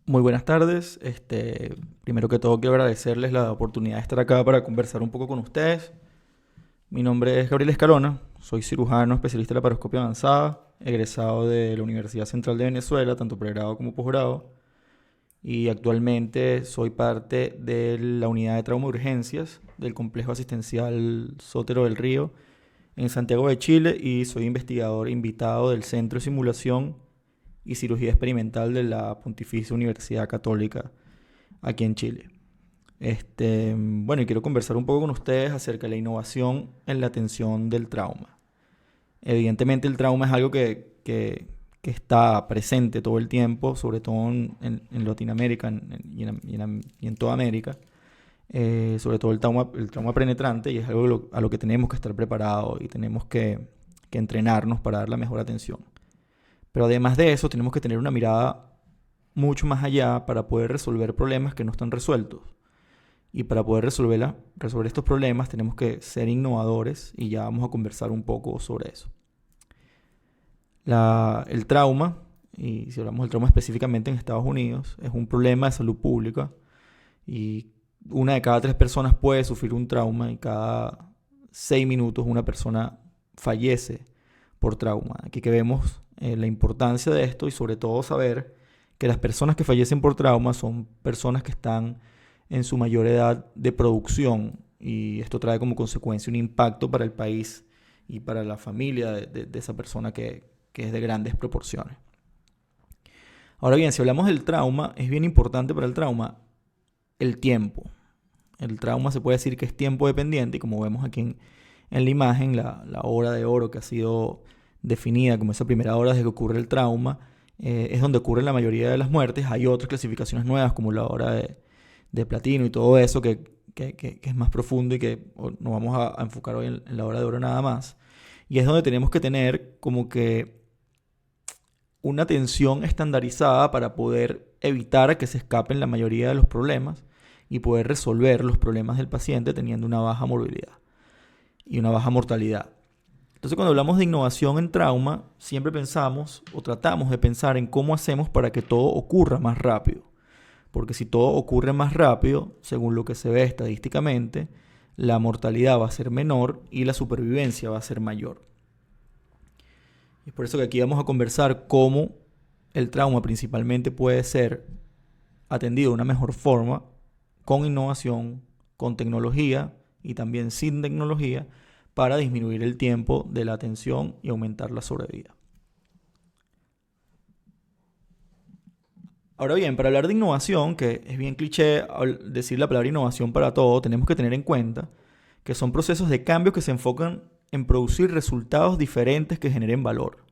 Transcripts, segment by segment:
Muy buenas tardes. Primero que todo quiero agradecerles la oportunidad de estar acá para conversar un poco con ustedes. Mi nombre es Gabriel Escalona, soy cirujano especialista en laparoscopia avanzada, egresado de la Universidad Central de Venezuela, tanto pregrado como posgrado, y actualmente soy parte de la unidad de trauma y urgencias del complejo asistencial Sotero del Río en Santiago de Chile y soy investigador invitado del Centro de Simulación y Cirugía Experimental de la Pontificia Universidad Católica aquí en Chile. Bueno, y quiero conversar un poco con ustedes acerca de la innovación en la atención del trauma. Evidentemente el trauma es algo que está presente todo el tiempo, sobre todo en Latinoamérica y en toda América. Sobre todo el trauma penetrante, y es algo a lo que tenemos que estar preparados y tenemos que entrenarnos para dar la mejor atención. Pero además de eso, tenemos que tener una mirada mucho más allá para poder resolver problemas que no están resueltos. Y para poder resolver estos problemas tenemos que ser innovadores y ya vamos a conversar un poco sobre eso. El trauma, y si hablamos del trauma específicamente en Estados Unidos, es un problema de salud pública y una de cada 3 personas puede sufrir un trauma y cada 6 minutos una persona fallece por trauma. Aquí que vemos la importancia de esto y sobre todo saber que las personas que fallecen por trauma son personas que están en su mayor edad de producción y esto trae como consecuencia un impacto para el país y para la familia de esa persona que es de grandes proporciones. Ahora bien, si hablamos del trauma, es bien importante para el trauma el tiempo. El trauma se puede decir que es tiempo dependiente y como vemos aquí en la imagen, la hora de oro que ha sido definida como esa primera hora desde que ocurre el trauma, es donde ocurre la mayoría de las muertes. Hay otras clasificaciones nuevas como la hora de platino y todo eso que es más profundo y que nos vamos a enfocar hoy en la hora de oro nada más. Y es donde tenemos que tener como que una atención estandarizada para poder evitar que se escapen la mayoría de los problemas y poder resolver los problemas del paciente teniendo una baja morbilidad y una baja mortalidad. Entonces, cuando hablamos de innovación en trauma, siempre pensamos o tratamos de pensar en cómo hacemos para que todo ocurra más rápido. Porque si todo ocurre más rápido, según lo que se ve estadísticamente, la mortalidad va a ser menor y la supervivencia va a ser mayor. Y es por eso que aquí vamos a conversar cómo el trauma principalmente puede ser atendido de una mejor forma, con innovación, con tecnología y también sin tecnología, para disminuir el tiempo de la atención y aumentar la sobrevida. Ahora bien, para hablar de innovación, que es bien cliché decir la palabra innovación para todo, tenemos que tener en cuenta que son procesos de cambio que se enfocan en producir resultados diferentes que generen valor.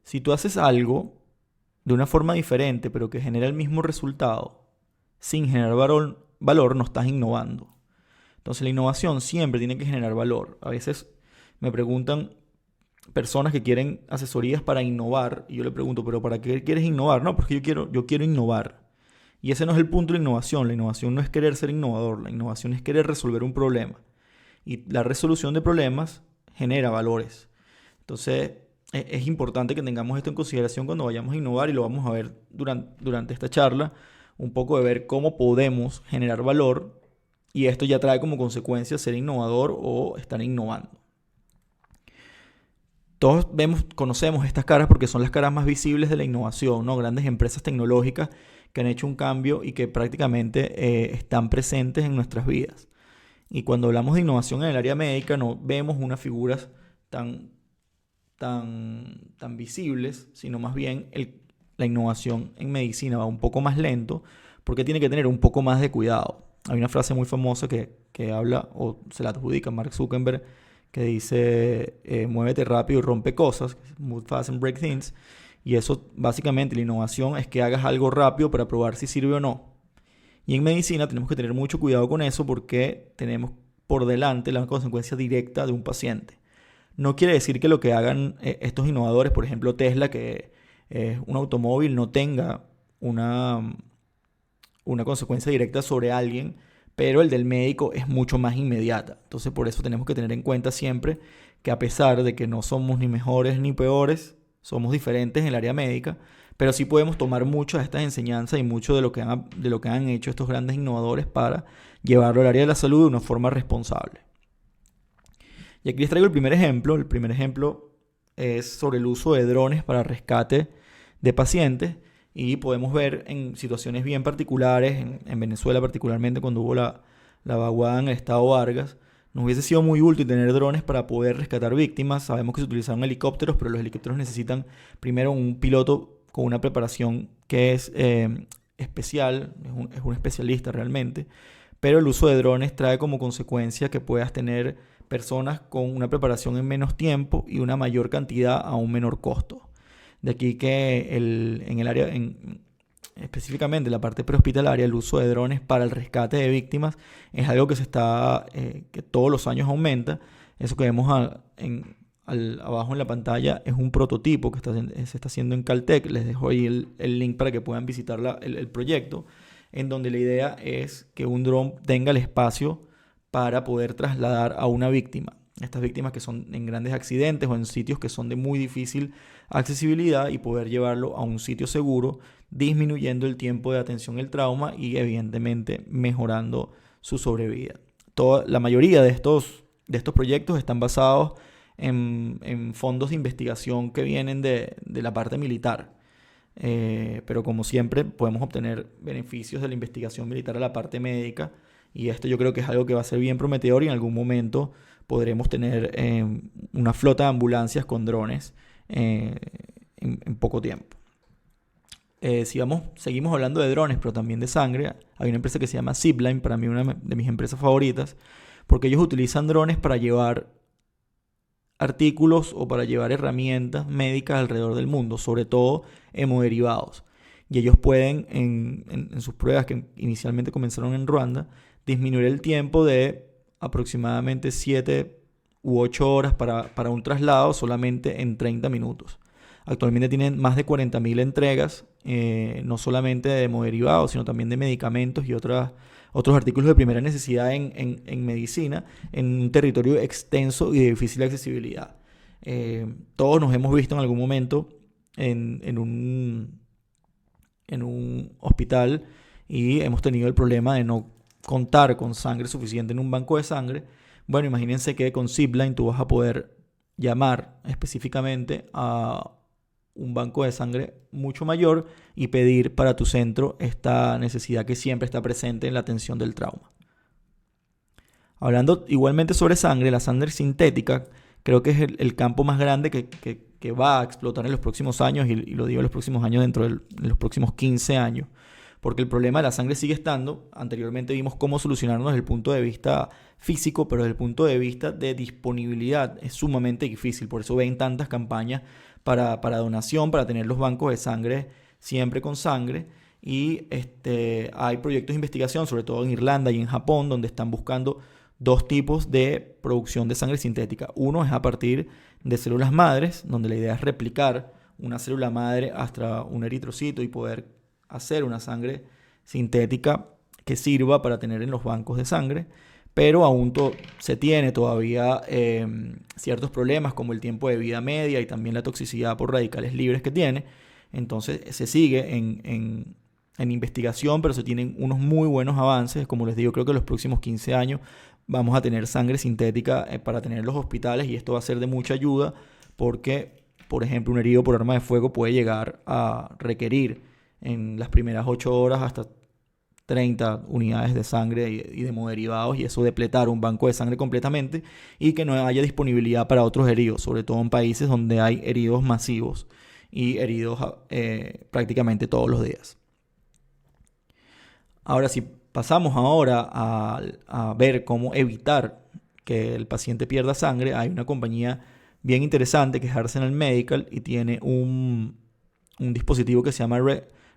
Si tú haces algo de una forma diferente, pero que genera el mismo resultado, sin generar valor, no estás innovando. Entonces la innovación siempre tiene que generar valor. A veces me preguntan personas que quieren asesorías para innovar y yo le pregunto, pero ¿para qué quieres innovar? No, porque yo quiero innovar. Y ese no es el punto de la innovación. La innovación no es querer ser innovador, la innovación es querer resolver un problema. Y la resolución de problemas genera valores. Entonces es importante que tengamos esto en consideración cuando vayamos a innovar y lo vamos a ver durante esta charla, un poco de ver cómo podemos generar valor y esto ya trae como consecuencia ser innovador o estar innovando. Todos conocemos estas caras porque son las caras más visibles de la innovación, ¿no? Grandes empresas tecnológicas que han hecho un cambio y que prácticamente están presentes en nuestras vidas. Y cuando hablamos de innovación en el área médica, no vemos unas figuras tan, tan visibles, sino más bien la innovación en medicina va un poco más lento porque tiene que tener un poco más de cuidado. Hay una frase muy famosa que habla o se la adjudica a Mark Zuckerberg que dice muévete rápido y rompe cosas, move fast and break things. Y eso básicamente la innovación es que hagas algo rápido para probar si sirve o no. Y en medicina tenemos que tener mucho cuidado con eso porque tenemos por delante la consecuencia directa de un paciente. No quiere decir que lo que hagan estos innovadores, por ejemplo Tesla, que es un automóvil, no tenga una consecuencia directa sobre alguien, pero el del médico es mucho más inmediata. Entonces por eso tenemos que tener en cuenta siempre que a pesar de que no somos ni mejores ni peores, somos diferentes en el área médica, Pero sí podemos tomar mucho de estas enseñanzas y mucho de lo que han hecho estos grandes innovadores para llevarlo al área de la salud de una forma responsable. Y aquí les traigo el primer ejemplo. El primer ejemplo es sobre el uso de drones para rescate de pacientes. Y podemos ver en situaciones bien particulares, en Venezuela particularmente cuando hubo la vaguada en el estado Vargas, nos hubiese sido muy útil tener drones para poder rescatar víctimas. Sabemos que se utilizaron helicópteros, pero los helicópteros necesitan primero un piloto con una preparación que es especial, es un especialista realmente. Pero el uso de drones trae como consecuencia que puedas tener personas con una preparación en menos tiempo y una mayor cantidad a un menor costo. De aquí que en el área, específicamente en la parte prehospitalaria, el uso de drones para el rescate de víctimas es algo que que todos los años aumenta. Eso que vemos abajo en la pantalla es un prototipo que se está haciendo en Caltech. Les dejo ahí el link para que puedan visitar el proyecto, en donde la idea es que un dron tenga el espacio para poder trasladar a una víctima. Estas víctimas que son en grandes accidentes o en sitios que son de muy difícil accesibilidad, y poder llevarlo a un sitio seguro, disminuyendo el tiempo de atención al trauma y evidentemente mejorando su sobrevida. La mayoría de estos proyectos están basados en fondos de investigación que vienen de la parte militar. Pero como siempre podemos obtener beneficios de la investigación militar a la parte médica, y esto yo creo que es algo que va a ser bien prometedor, y en algún momento podremos tener una flota de ambulancias con drones en poco tiempo. Seguimos hablando de drones, pero también de sangre. Hay una empresa que se llama Zipline, para mí una de mis empresas favoritas, porque ellos utilizan drones para llevar artículos o para llevar herramientas médicas alrededor del mundo, sobre todo hemoderivados. Y ellos pueden, en sus pruebas que inicialmente comenzaron en Ruanda, disminuir el tiempo de aproximadamente 7 u 8 horas para un traslado solamente en 30 minutos. Actualmente tienen más de 40.000 entregas, no solamente de hemoderivados, sino también de medicamentos y otros artículos de primera necesidad en medicina, en un territorio extenso y de difícil accesibilidad. Todos nos hemos visto en algún momento en un hospital y hemos tenido el problema de no contar con sangre suficiente en un banco de sangre. Bueno, imagínense que con Zipline tú vas a poder llamar específicamente a un banco de sangre mucho mayor y pedir para tu centro esta necesidad que siempre está presente en la atención del trauma. Hablando igualmente sobre sangre, la sangre sintética creo que es el campo más grande que va a explotar en los próximos años, y lo digo en los próximos años dentro de los próximos 15 años. Porque el problema de la sangre sigue estando. Anteriormente vimos cómo solucionarlo desde el punto de vista físico, pero desde el punto de vista de disponibilidad es sumamente difícil. Por eso ven tantas campañas para donación, para tener los bancos de sangre siempre con sangre. Y hay proyectos de investigación, sobre todo en Irlanda y en Japón, donde están buscando dos tipos de producción de sangre sintética. Uno es a partir de células madres, donde la idea es replicar una célula madre hasta un eritrocito y poder hacer una sangre sintética que sirva para tener en los bancos de sangre, pero aún se tiene todavía ciertos problemas como el tiempo de vida media y también la toxicidad por radicales libres que tiene. Entonces se sigue en investigación, pero se tienen unos muy buenos avances. Como les digo, creo que en los próximos 15 años vamos a tener sangre sintética para tener en los hospitales, y esto va a ser de mucha ayuda porque, por ejemplo, un herido por arma de fuego puede llegar a requerir en las primeras 8 horas hasta 30 unidades de sangre y de hemoderivados, y eso depletar un banco de sangre completamente y que no haya disponibilidad para otros heridos, sobre todo en países donde hay heridos masivos y heridos prácticamente todos los días. Ahora, si pasamos ahora a ver cómo evitar que el paciente pierda sangre, hay una compañía bien interesante que es Arsenal Medical y tiene un dispositivo que se llama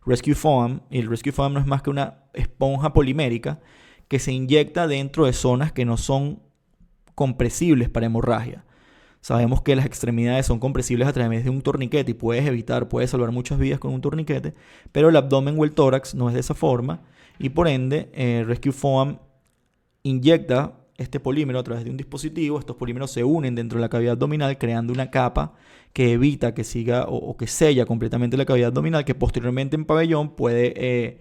Rescue Foam, y el Rescue Foam no es más que una esponja polimérica que se inyecta dentro de zonas que no son compresibles para hemorragia. Sabemos que las extremidades son compresibles a través de un torniquete y puedes salvar muchas vidas con un torniquete, pero el abdomen o el tórax no es de esa forma, y por ende Rescue Foam inyecta este polímero a través de un dispositivo. Estos polímeros se unen dentro de la cavidad abdominal creando una capa que evita que siga o que sella completamente la cavidad abdominal, que posteriormente en pabellón puede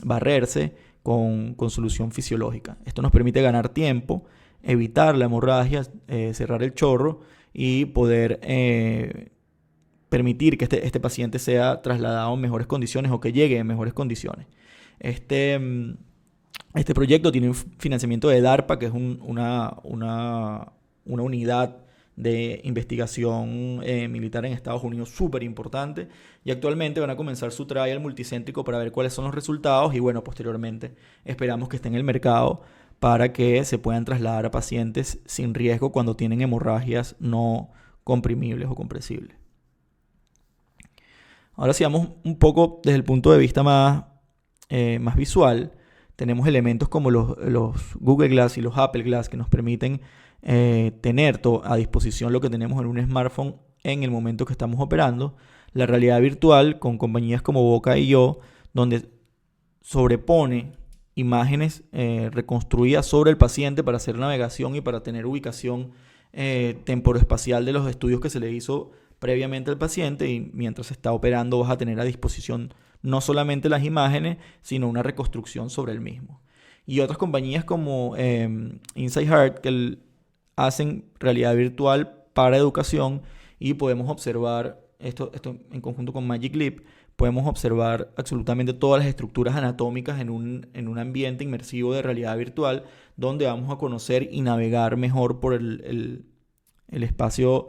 barrerse con solución fisiológica. Esto nos permite ganar tiempo, evitar la hemorragia, cerrar el chorro y poder permitir que este paciente sea trasladado en mejores condiciones o que llegue en mejores condiciones. Este proyecto tiene un financiamiento de DARPA, que es una unidad de investigación militar en Estados Unidos súper importante, y actualmente van a comenzar su trial multicéntrico para ver cuáles son los resultados y bueno, posteriormente esperamos que esté en el mercado para que se puedan trasladar a pacientes sin riesgo cuando tienen hemorragias no comprimibles o compresibles. Ahora si vamos un poco desde el punto de vista más visual, tenemos elementos como los Google Glass y los Apple Glass que nos permiten tener a disposición lo que tenemos en un smartphone en el momento que estamos operando. La realidad virtual con compañías como Boca y Yo, donde sobrepone imágenes reconstruidas sobre el paciente para hacer navegación y para tener ubicación temporoespacial de los estudios que se le hizo previamente al paciente, y mientras se está operando vas a tener a disposición no solamente las imágenes, sino una reconstrucción sobre el mismo. Y otras compañías como Insight Heart que hacen realidad virtual para educación, y podemos observar esto en conjunto con Magic Leap, podemos observar absolutamente todas las estructuras anatómicas en un ambiente inmersivo de realidad virtual, donde vamos a conocer y navegar mejor por el espacio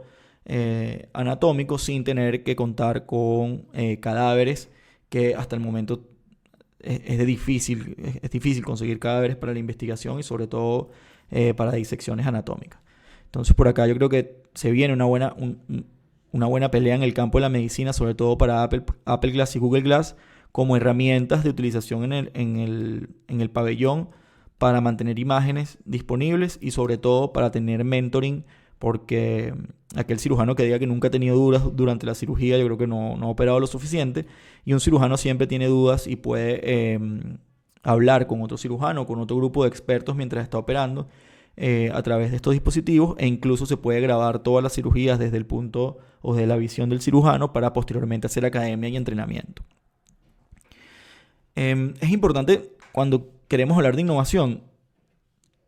anatómico sin tener que contar con cadáveres, que hasta el momento es difícil conseguir cadáveres para la investigación y sobre todo para disecciones anatómicas. Entonces por acá yo creo que se viene una buena pelea en el campo de la medicina, sobre todo para Apple Glass y Google Glass, como herramientas de utilización en el pabellón para mantener imágenes disponibles y sobre todo para tener mentoring, porque aquel cirujano que diga que nunca ha tenido dudas durante la cirugía, yo creo que no ha operado lo suficiente, y un cirujano siempre tiene dudas y puede hablar con otro cirujano, con otro grupo de expertos mientras está operando a través de estos dispositivos, e incluso se puede grabar todas las cirugías desde el punto o de la visión del cirujano para posteriormente hacer academia y entrenamiento. Es importante, cuando queremos hablar de innovación,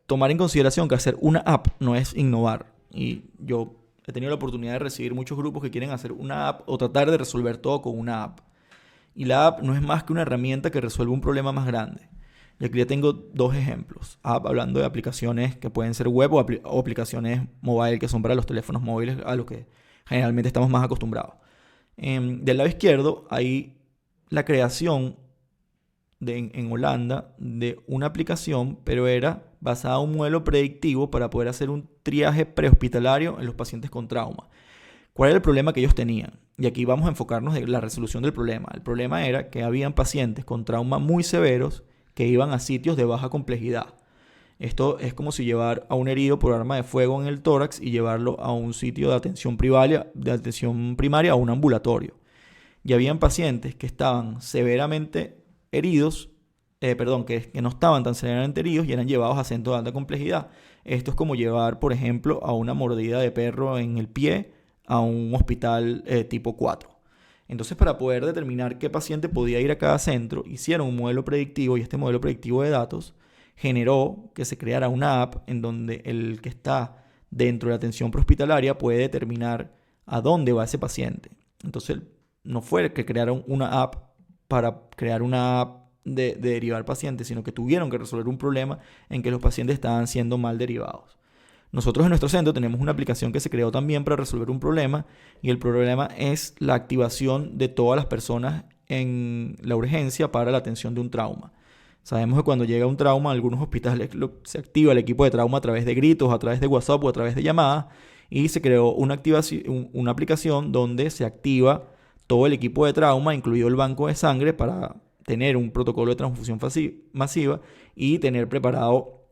tomar en consideración que hacer una app no es innovar. Y yo he tenido la oportunidad de recibir muchos grupos que quieren hacer una app o tratar de resolver todo con una app. Y la app no es más que una herramienta que resuelve un problema más grande. Y aquí ya tengo dos ejemplos. App hablando de aplicaciones que pueden ser web o aplicaciones mobile, que son para los teléfonos móviles, a los que generalmente estamos más acostumbrados. Del lado izquierdo hay la creación en Holanda de una aplicación, pero era basada en un modelo predictivo para poder hacer un triaje prehospitalario en los pacientes con trauma. ¿Cuál era el problema que ellos tenían? Y aquí vamos a enfocarnos en la resolución del problema. El problema era que habían pacientes con trauma muy severos que iban a sitios de baja complejidad. Esto es como si llevar a un herido por arma de fuego en el tórax y llevarlo a un sitio de atención primaria o un ambulatorio. Y habían pacientes que estaban severamente heridos, que no estaban tan severamente heridos y eran llevados a centros de alta complejidad. Esto es como llevar, por ejemplo, a una mordida de perro en el pie a un hospital tipo 4. Entonces, para poder determinar qué paciente podía ir a cada centro, hicieron un modelo predictivo, y este modelo predictivo de datos generó que se creara una app en donde el que está dentro de la atención prehospitalaria puede determinar a dónde va ese paciente. Entonces, no fue que crearon una app para crear una app de derivar pacientes, sino que tuvieron que resolver un problema en que los pacientes estaban siendo mal derivados. Nosotros en nuestro centro tenemos una aplicación que se creó también para resolver un problema, y el problema es la activación de todas las personas en la urgencia para la atención de un trauma. Sabemos que cuando llega un trauma, en algunos hospitales se activa el equipo de trauma a través de gritos, a través de WhatsApp o a través de llamadas, y se creó una aplicación donde se activa todo el equipo de trauma, incluido el banco de sangre, para tener un protocolo de transfusión masiva y tener preparado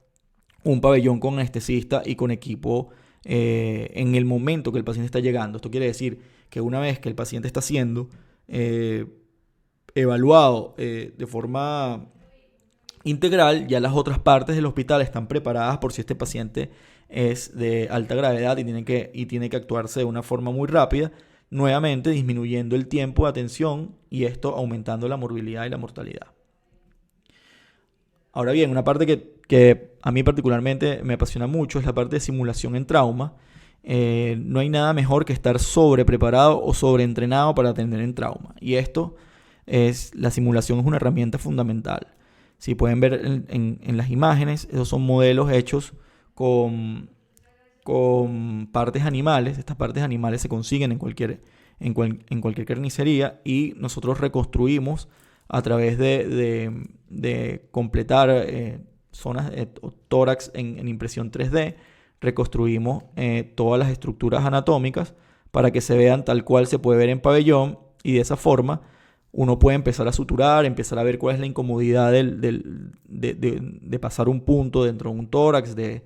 un pabellón con anestesista y con equipo en el momento que el paciente está llegando. Esto quiere decir que una vez que el paciente está siendo evaluado de forma integral, ya las otras partes del hospital están preparadas por si este paciente es de alta gravedad y tiene que actuarse de una forma muy rápida, nuevamente disminuyendo el tiempo de atención y esto aumentando la morbilidad y la mortalidad. Ahora bien, una parte que a mí particularmente me apasiona mucho es la parte de simulación en trauma. No hay nada mejor que estar sobrepreparado o sobreentrenado para atender en trauma. Y la simulación es una herramienta fundamental. Si pueden ver en las imágenes, esos son modelos hechos con partes animales. Estas partes animales se consiguen en cualquier carnicería y nosotros reconstruimos a través de completar zonas o tórax en impresión 3D. Reconstruimos todas las estructuras anatómicas para que se vean tal cual se puede ver en pabellón y de esa forma uno puede empezar a suturar, empezar a ver cuál es la incomodidad de pasar un punto dentro de un tórax, de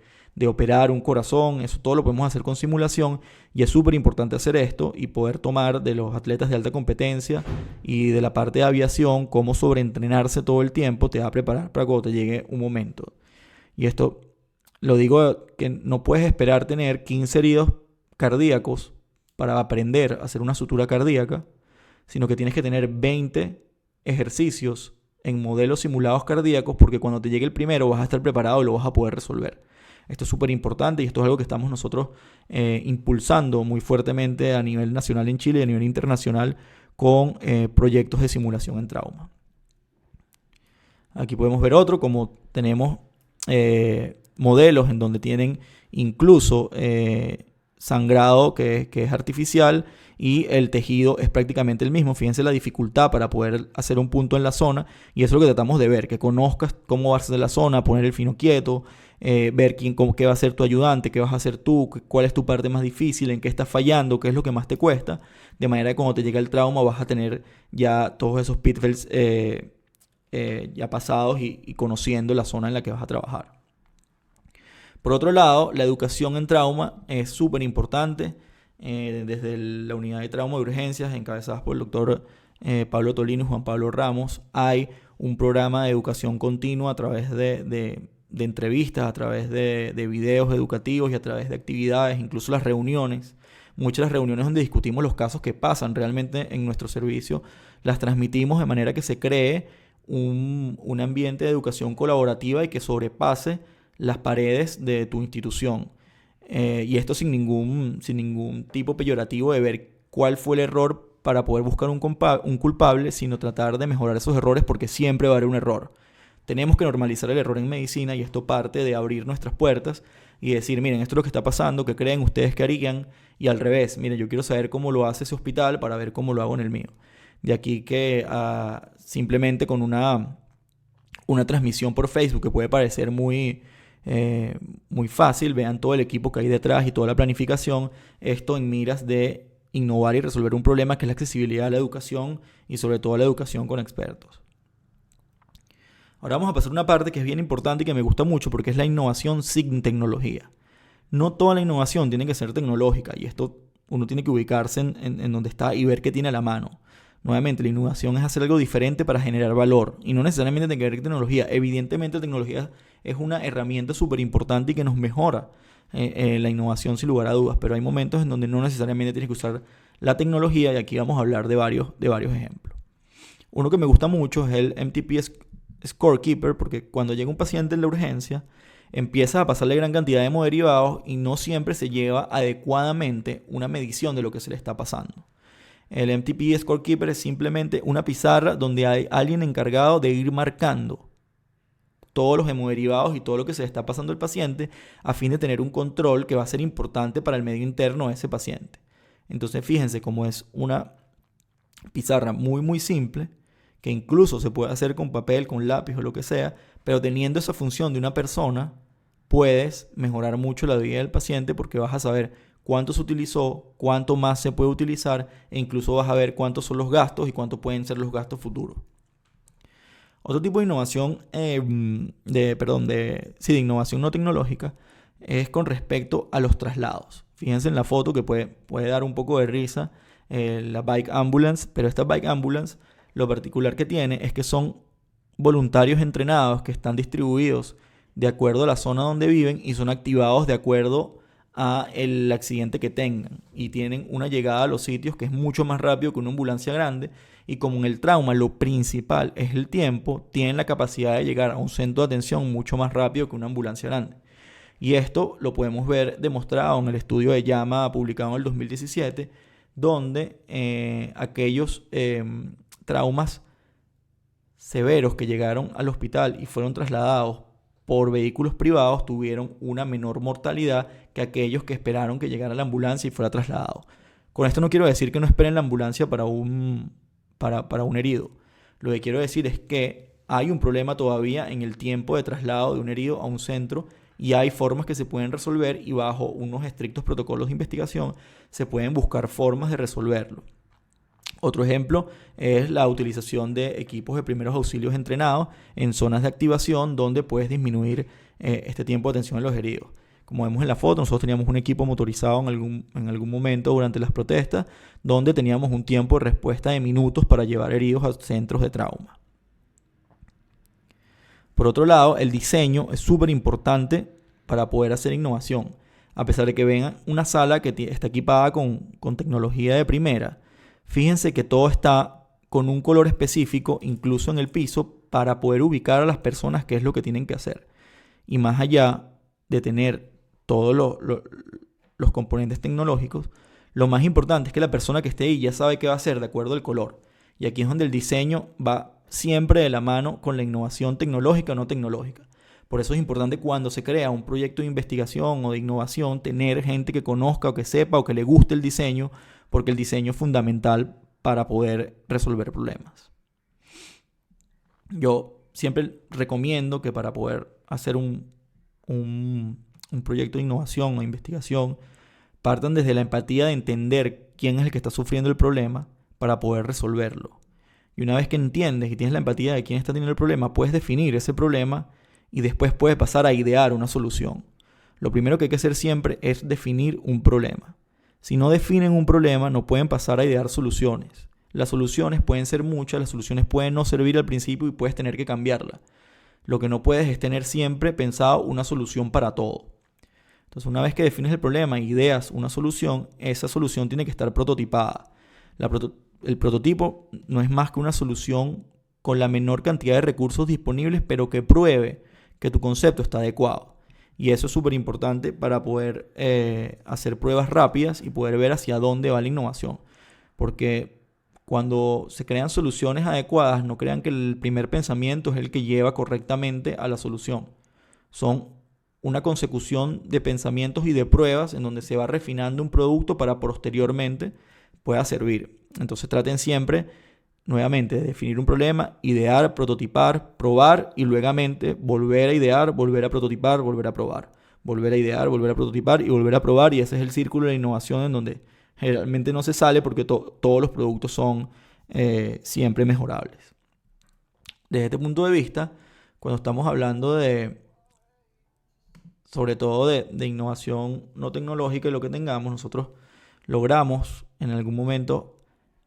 operar un corazón. Eso todo lo podemos hacer con simulación y es súper importante hacer esto y poder tomar de los atletas de alta competencia y de la parte de aviación cómo sobreentrenarse todo el tiempo te va a preparar para cuando te llegue un momento. Y esto lo digo que no puedes esperar tener 15 heridos cardíacos para aprender a hacer una sutura cardíaca, sino que tienes que tener 20 ejercicios en modelos simulados cardíacos porque cuando te llegue el primero vas a estar preparado y lo vas a poder resolver. Esto es súper importante y esto es algo que estamos nosotros impulsando muy fuertemente a nivel nacional en Chile y a nivel internacional con proyectos de simulación en trauma. Aquí podemos ver otro, como tenemos modelos en donde tienen incluso sangrado que es artificial y el tejido es prácticamente el mismo. Fíjense la dificultad para poder hacer un punto en la zona y eso es lo que tratamos de ver, que conozcas cómo va a ser la zona, poner el fino quieto, ver qué va a ser tu ayudante, qué vas a hacer tú, cuál es tu parte más difícil, en qué estás fallando, qué es lo que más te cuesta, de manera que cuando te llegue el trauma vas a tener ya todos esos pitfalls ya pasados y conociendo la zona en la que vas a trabajar. Por otro lado, la educación en trauma es súper importante. Desde la unidad de trauma de urgencias encabezadas por el doctor Pablo Tolino y Juan Pablo Ramos hay un programa de educación continua a través de entrevistas, a través de videos educativos y a través de actividades, incluso las reuniones. Muchas de las reuniones donde discutimos los casos que pasan realmente en nuestro servicio las transmitimos de manera que se cree un ambiente de educación colaborativa y que sobrepase las paredes de tu institución. Y esto sin ningún tipo peyorativo de ver cuál fue el error para poder buscar un culpable, sino tratar de mejorar esos errores porque siempre va a haber un error. Tenemos que normalizar el error en medicina y esto parte de abrir nuestras puertas y decir, miren, esto es lo que está pasando, ¿qué creen ustedes que harían? Y al revés, miren, yo quiero saber cómo lo hace ese hospital para ver cómo lo hago en el mío. De aquí que simplemente con una transmisión por Facebook que puede parecer muy fácil, vean todo el equipo que hay detrás y toda la planificación, esto en miras de innovar y resolver un problema que es la accesibilidad a la educación y sobre todo a la educación con expertos. Ahora vamos a pasar a una parte que es bien importante y que me gusta mucho porque es la innovación sin tecnología. No toda la innovación tiene que ser tecnológica y esto uno tiene que ubicarse en donde está y ver qué tiene a la mano. Nuevamente, la innovación es hacer algo diferente para generar valor y no necesariamente tiene que ver con tecnología. Evidentemente, la tecnología es una herramienta súper importante y que nos mejora la innovación sin lugar a dudas, pero hay momentos en donde no necesariamente tienes que usar la tecnología y aquí vamos a hablar de varios ejemplos. Uno que me gusta mucho es el MTP Scorekeeper porque cuando llega un paciente en la urgencia empieza a pasarle gran cantidad de hemoderivados y no siempre se lleva adecuadamente una medición de lo que se le está pasando. El MTP Scorekeeper es simplemente una pizarra donde hay alguien encargado de ir marcando todos los hemoderivados y todo lo que se le está pasando al paciente a fin de tener un control que va a ser importante para el medio interno de ese paciente. Entonces fíjense cómo es una pizarra muy simple que incluso se puede hacer con papel, con lápiz o lo que sea, pero teniendo esa función de una persona puedes mejorar mucho la vida del paciente porque vas a saber cuánto se utilizó, cuánto más se puede utilizar e incluso vas a ver cuántos son los gastos y cuántos pueden ser los gastos futuros. Otro tipo de innovación, de innovación no tecnológica es con respecto a los traslados. Fíjense en la foto que puede dar un poco de risa la Bike Ambulance, pero esta Bike Ambulance lo particular que tiene es que son voluntarios entrenados que están distribuidos de acuerdo a la zona donde viven y son activados de acuerdo a el accidente que tengan, y tienen una llegada a los sitios que es mucho más rápido que una ambulancia grande, y como en el trauma lo principal es el tiempo, tienen la capacidad de llegar a un centro de atención mucho más rápido que una ambulancia grande. Y esto lo podemos ver demostrado en el estudio de Llama publicado en el 2017, donde aquellos traumas severos que llegaron al hospital y fueron trasladados por vehículos privados tuvieron una menor mortalidad que aquellos que esperaron que llegara la ambulancia y fuera trasladado. Con esto no quiero decir que no esperen la ambulancia para un herido. Lo que quiero decir es que hay un problema todavía en el tiempo de traslado de un herido a un centro, y hay formas que se pueden resolver, y bajo unos estrictos protocolos de investigación se pueden buscar formas de resolverlo. Otro ejemplo es la utilización de equipos de primeros auxilios entrenados en zonas de activación donde puedes disminuir este tiempo de atención a los heridos. Como vemos en la foto, nosotros teníamos un equipo motorizado en algún momento durante las protestas, donde teníamos un tiempo de respuesta de minutos para llevar heridos a centros de trauma. Por otro lado, el diseño es súper importante para poder hacer innovación. A pesar de que vengan una sala que está equipada con tecnología de primera, fíjense que todo está con un color específico, incluso en el piso, para poder ubicar a las personas qué es lo que tienen que hacer. Y más allá de tener todos los componentes tecnológicos, lo más importante es que la persona que esté ahí ya sabe qué va a hacer de acuerdo al color. Y aquí es donde el diseño va siempre de la mano con la innovación tecnológica o no tecnológica. Por eso es importante, cuando se crea un proyecto de investigación o de innovación, tener gente que conozca o que sepa o que le guste el diseño, porque el diseño es fundamental para poder resolver problemas. Yo siempre recomiendo que para poder hacer un proyecto de innovación o investigación, partan desde la empatía de entender quién es el que está sufriendo el problema para poder resolverlo. Y una vez que entiendes y tienes la empatía de quién está teniendo el problema, puedes definir ese problema y después puedes pasar a idear una solución. Lo primero que hay que hacer siempre es definir un problema. Si no definen un problema, no pueden pasar a idear soluciones. Las soluciones pueden ser muchas, las soluciones pueden no servir al principio y puedes tener que cambiarla. Lo que no puedes es tener siempre pensado una solución para todo. Entonces, una vez que defines el problema e ideas una solución, esa solución tiene que estar prototipada. El prototipo no es más que una solución con la menor cantidad de recursos disponibles, pero que pruebe que tu concepto está adecuado. Y eso es súper importante para poder hacer pruebas rápidas y poder ver hacia dónde va la innovación. Porque cuando se crean soluciones adecuadas, no crean que el primer pensamiento es el que lleva correctamente a la solución. Son una consecución de pensamientos y de pruebas en donde se va refinando un producto para posteriormente pueda servir. Entonces traten siempre, nuevamente, de definir un problema, idear, prototipar, probar y luego volver a idear, volver a prototipar, volver a probar. Volver a idear, volver a prototipar y volver a probar, y ese es el círculo de innovación en donde generalmente no se sale, porque todos los productos son siempre mejorables. Desde este punto de vista, cuando estamos hablando sobre todo de innovación no tecnológica y lo que tengamos, nosotros logramos en algún momento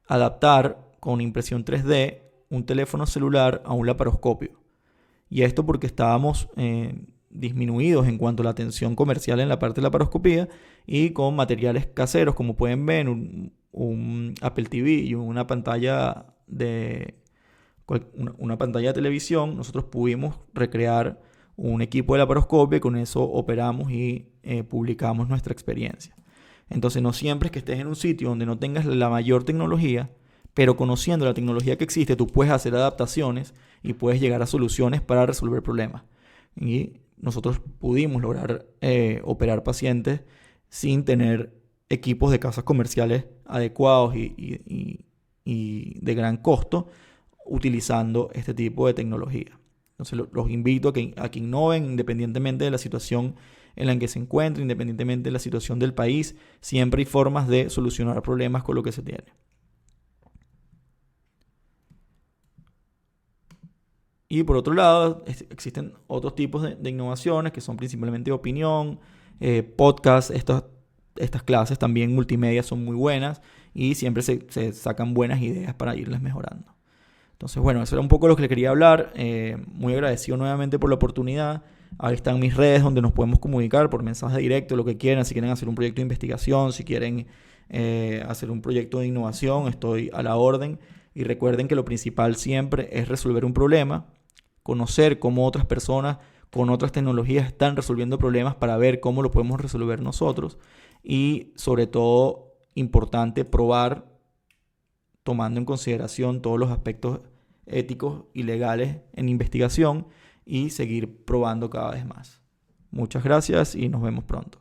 adaptar con impresión 3D un teléfono celular a un laparoscopio. Y esto porque estábamos disminuidos en cuanto a la atención comercial en la parte de la laparoscopía, y con materiales caseros, como pueden ver, un Apple TV y una pantalla de televisión, nosotros pudimos recrear un equipo de laparoscopio y con eso operamos y publicamos nuestra experiencia. Entonces, no siempre es que estés en un sitio donde no tengas la mayor tecnología, pero conociendo la tecnología que existe, tú puedes hacer adaptaciones y puedes llegar a soluciones para resolver problemas. Y nosotros pudimos lograr operar pacientes sin tener equipos de casas comerciales adecuados y de gran costo, utilizando este tipo de tecnología. Entonces, los invito a que innoven independientemente de la situación en la que se encuentren, independientemente de la situación del país. Siempre hay formas de solucionar problemas con lo que se tiene. Y por otro lado, existen otros tipos de innovaciones que son principalmente de opinión, podcasts. Estas clases también multimedia son muy buenas y siempre se sacan buenas ideas para irlas mejorando. Entonces, bueno, eso era un poco lo que le quería hablar. Muy agradecido nuevamente por la oportunidad. Ahí están mis redes donde nos podemos comunicar por mensaje directo, lo que quieran. Si quieren hacer un proyecto de investigación, si quieren hacer un proyecto de innovación, estoy a la orden. Y recuerden que lo principal siempre es resolver un problema, conocer cómo otras personas con otras tecnologías están resolviendo problemas para ver cómo lo podemos resolver nosotros. Y sobre todo, importante probar tomando en consideración todos los aspectos éticos y legales en investigación y seguir probando cada vez más. Muchas gracias y nos vemos pronto.